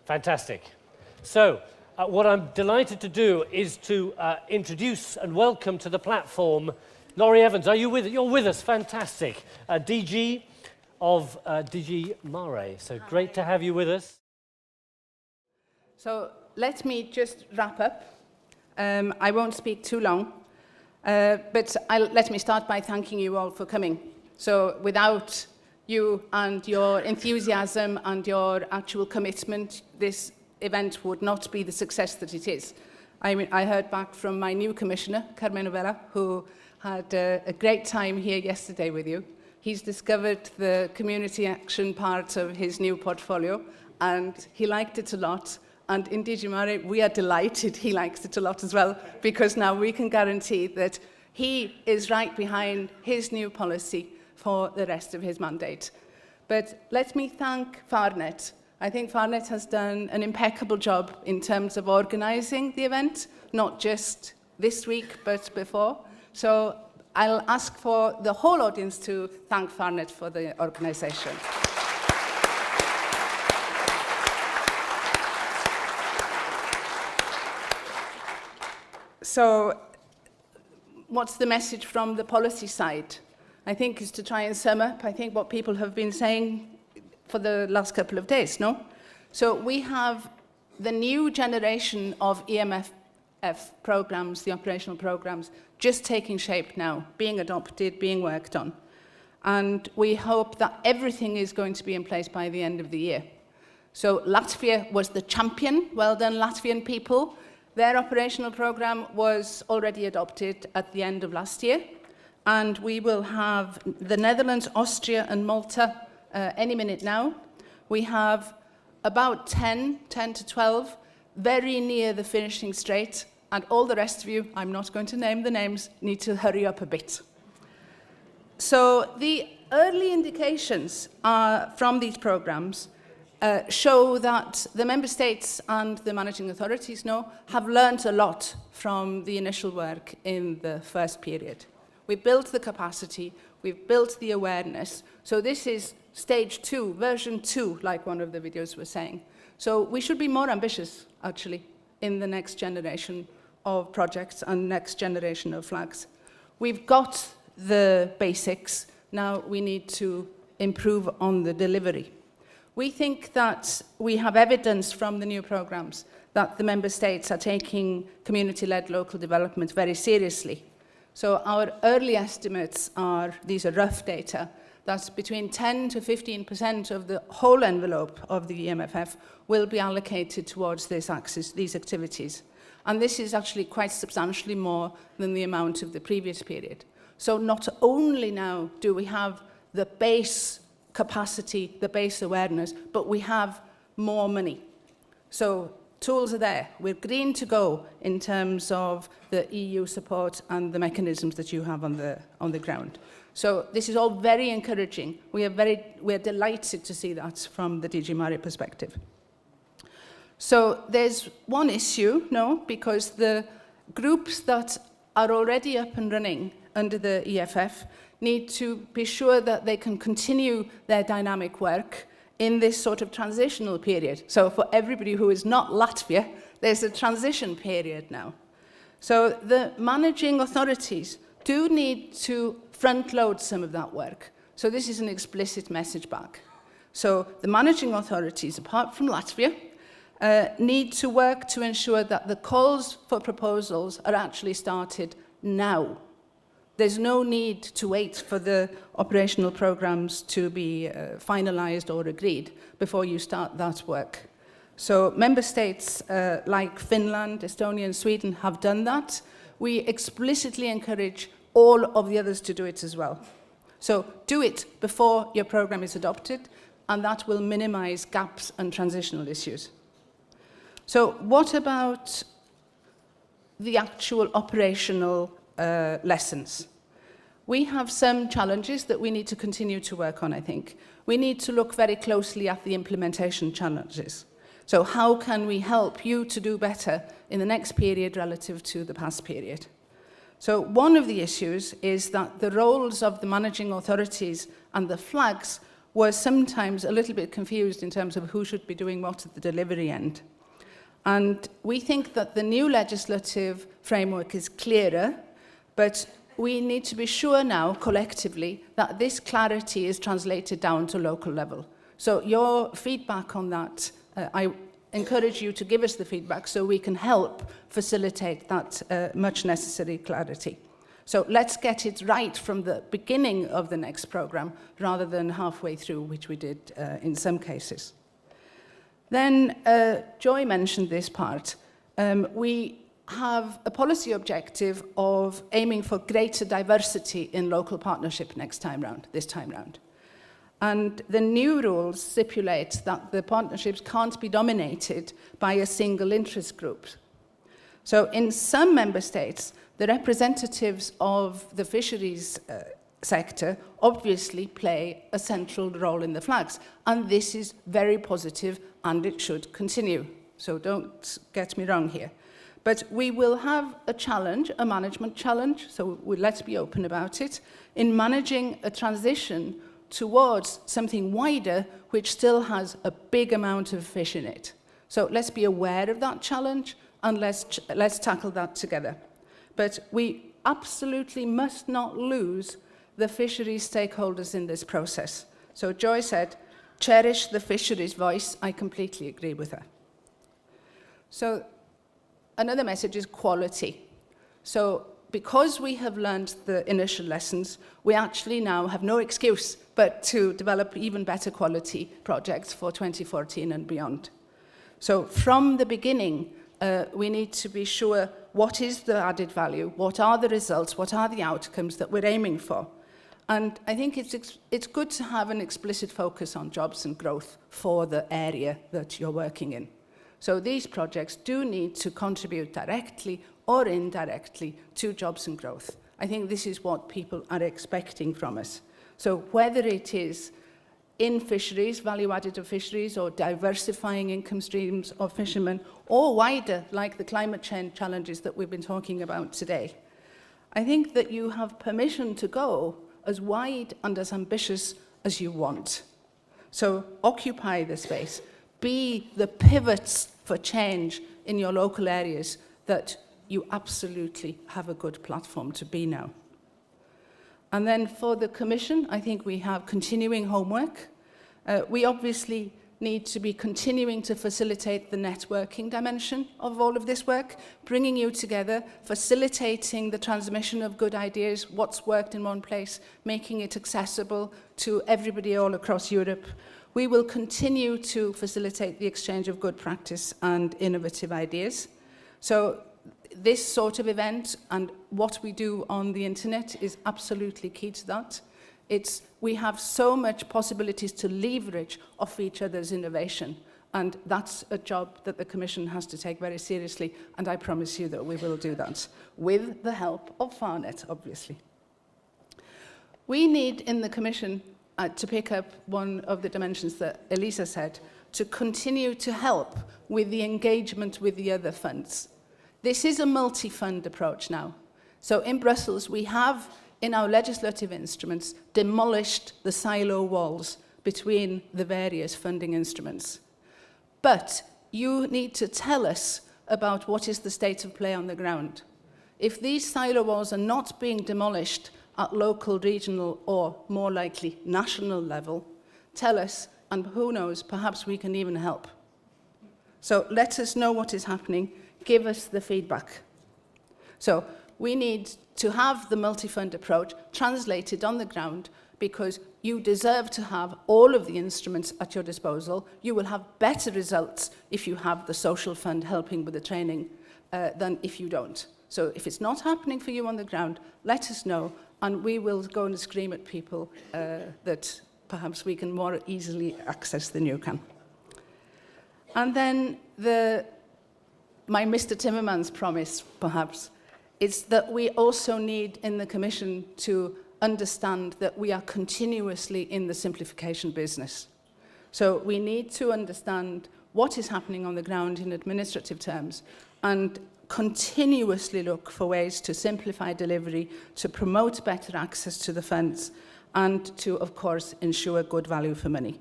Fantastic. So, what I'm delighted to do is to introduce and welcome to the platform Lowri Evans. Are you with us? You're with us. Fantastic. DG of DG Mare. So great to have you with us. So let me just wrap up. I won't speak too long, but let me start by thanking you all for coming. So without you and your enthusiasm and your actual commitment, this event would not be the success that it is. I heard back from my new commissioner, Carmelo Vela, who had a great time here yesterday with you. He's discovered the community action part of his new portfolio, and he liked it a lot. And in DG Mare, we are delighted he likes it a lot as well, because now we can guarantee that he is right behind his new policy for the rest of his mandate. But let me thank Farnet. I think Farnet has done an impeccable job in terms of organising the event, not just this week, but before. So I'll ask for the whole audience to thank Farnet for the organisation. So what's the message from the policy side? I think is to try and sum up, I think, what people have been saying for the last couple of days, no? So we have the new generation of EMFF programs, the operational programs, just taking shape now, being adopted, being worked on. And we hope that everything is going to be in place by the end of the year. So Latvia was the champion. Well done, Latvian people. Their operational program was already adopted at the end of last year. And we will have the Netherlands, Austria, and Malta any minute now. We have about 10 to 12, very near the finishing straight. And all the rest of you, I'm not going to name the names, need to hurry up a bit. So the early indications from these programs show that the member states and the managing authorities have learned a lot from the initial work in the first period. We've built the capacity, we've built the awareness. So this is stage 2, version 2, like one of the videos was saying. So we should be more ambitious, actually, in the next generation of projects and next generation of flags. We've got the basics, now we need to improve on the delivery. We think that we have evidence from the new programs that the member states are taking community-led local development very seriously. So our early estimates are, these are rough data, that between 10 to 15% of the whole envelope of the EMFF will be allocated towards this axis, these activities. And this is actually quite substantially more than the amount of the previous period. So not only now do we have the base capacity, the base awareness, but we have more money. So tools are there. We're green to go in terms of the EU support and the mechanisms that you have on the ground. So this is all very encouraging. We're delighted to see that from the DG Mare perspective. So there's one issue, because the groups that are already up and running under the EFF need to be sure that they can continue their dynamic work in this sort of transitional period. So for everybody who is not Latvia, there's a transition period now. So the managing authorities do need to front-load some of that work. So this is an explicit message back. So the managing authorities, apart from Latvia, need to work to ensure that the calls for proposals are actually started now. There's no need to wait for the operational programs to be finalized or agreed before you start that work. So member states like Finland, Estonia, and Sweden have done that. We explicitly encourage all of the others to do it as well. So do it before your program is adopted, and that will minimize gaps and transitional issues. So what about the actual operational lessons? We have some challenges that we need to continue to work on, I think. We need to look very closely at the implementation challenges. So how can we help you to do better in the next period relative to the past period? So one of the issues is that the roles of the managing authorities and the flags were sometimes a little bit confused in terms of who should be doing what at the delivery end. And we think that the new legislative framework is clearer, but we need to be sure now, collectively, that this clarity is translated down to local level. So your feedback on that, I encourage you to give us the feedback so we can help facilitate that much necessary clarity. So let's get it right from the beginning of the next programme rather than halfway through, which we did in some cases. Then Joy mentioned this part. We have a policy objective of aiming for greater diversity in local partnership this time round. And the new rules stipulate that the partnerships can't be dominated by a single interest group. So in some member states, the representatives of the fisheries sector obviously play a central role in the flags. And this is very positive and it should continue. So don't get me wrong here. But we will have a challenge, a management challenge, so let's be open about it, in managing a transition towards something wider which still has a big amount of fish in it. So let's be aware of that challenge and let's tackle that together. But we absolutely must not lose the fisheries stakeholders in this process. So Joy said, cherish the fisheries voice. I completely agree with her. So another message is quality. So because we have learned the initial lessons, we actually now have no excuse but to develop even better quality projects for 2014 and beyond. So from the beginning, we need to be sure what is the added value, what are the results, what are the outcomes that we're aiming for. And I think it's good to have an explicit focus on jobs and growth for the area that you're working in. So these projects do need to contribute directly or indirectly to jobs and growth. I think this is what people are expecting from us. So whether it is in fisheries, value added of fisheries, or diversifying income streams of fishermen, or wider, like the climate change challenges that we've been talking about today, I think that you have permission to go as wide and as ambitious as you want. So occupy the space. Be the pivots for change in your local areas that you absolutely have a good platform to be now. And then for the Commission, I think we have continuing homework. We obviously need to be continuing to facilitate the networking dimension of all of this work, bringing you together, facilitating the transmission of good ideas, what's worked in one place, making it accessible to everybody all across Europe. We will continue to facilitate the exchange of good practice and innovative ideas. So this sort of event and what we do on the internet is absolutely key to that. We have so much possibilities to leverage off each other's innovation, and that's a job that the Commission has to take very seriously, and I promise you that we will do that, with the help of FARNet, obviously. We need in the Commission, to pick up one of the dimensions that Elisa said, to continue to help with the engagement with the other funds. This is a multi-fund approach now. So in Brussels, we have, in our legislative instruments, demolished the silo walls between the various funding instruments. But you need to tell us about what is the state of play on the ground. If these silo walls are not being demolished at local, regional, or more likely national level, tell us, and who knows, perhaps we can even help. So let us know what is happening. Give us the feedback. So we need to have the multi-fund approach translated on the ground, because you deserve to have all of the instruments at your disposal. You will have better results if you have the social fund helping with the training than if you don't. So if it's not happening for you on the ground, let us know, and we will go and scream at people that perhaps we can more easily access than you can. And then my Mr. Timmermans promise, perhaps, is that we also need in the Commission to understand that we are continuously in the simplification business. So we need to understand what is happening on the ground in administrative terms and continuously look for ways to simplify delivery, to promote better access to the funds, and to, of course, ensure good value for money,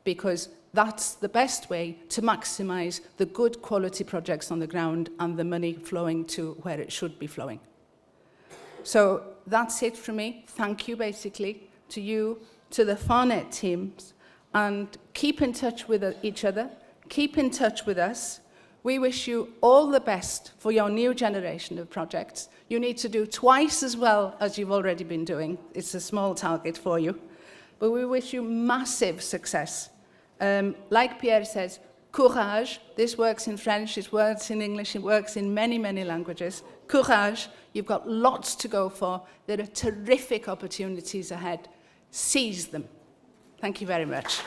because that's the best way to maximise the good quality projects on the ground and the money flowing to where it should be flowing. So that's it from me. Thank you, basically, to you, to the FARNet teams, and keep in touch with each other, keep in touch with us. We wish you all the best for your new generation of projects. You need to do twice as well as you've already been doing. It's a small target for you. But we wish you massive success. Like Pierre says, courage. This works in French, it works in English, it works in many, many languages. Courage. You've got lots to go for. There are terrific opportunities ahead. Seize them. Thank you very much.